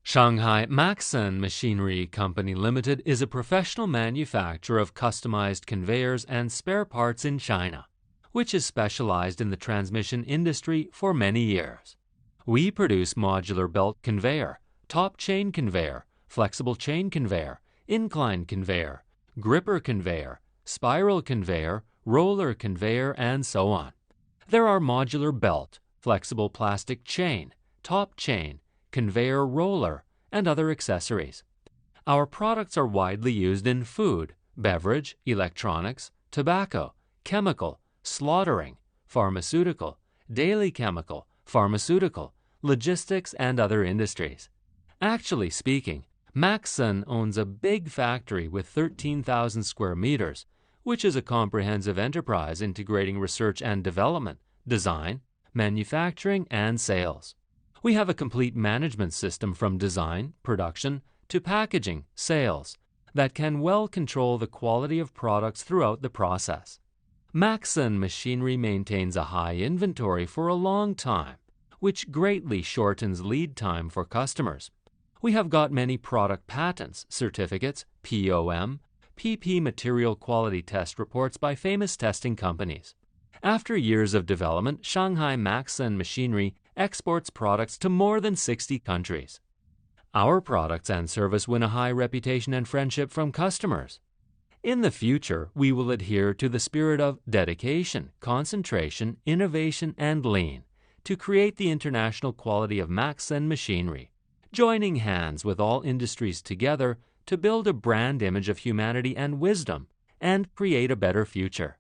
Shanghai Maxsen Machinery Co Limited is a professional manufacturer of customized conveyors and spare parts in China, which has specialized in the transmission industry for many years. We produce modular belt conveyor, top chain conveyor, flexible chain conveyor, incline conveyor, gripper conveyor, spiral conveyor, roller conveyor, and so on. There are modular belt, flexible plastic chain, top chain, conveyor roller, and other accessories. Our products are widely used in food, beverage, electronics, tobacco, chemical, slaughtering, pharmaceutical, daily chemical, pharmaceutical, logistics, and other industries. Actually speaking, Maxsen owns a big factory with 13,000 square meters, which is a comprehensive enterprise integrating research and development, design, manufacturing, and sales. We have a complete management system from design, production, to packaging, sales, that can well control the quality of products throughout the process. Maxsen Machinery maintains a high inventory for a long time, which greatly shortens lead time for customers. We have got many product patents, certificates, POM, PP material quality test reports by famous testing companies. After years of development, Shanghai Maxsen Machinery exports products to more than 60 countries. Our products and service win a high reputation and friendship from customers. In the future, we will adhere to the spirit of dedication, concentration, innovation, and lean to create the international quality of Maxsen Machinery, joining hands with all industries together to build a brand image of humanity and wisdom and create a better future.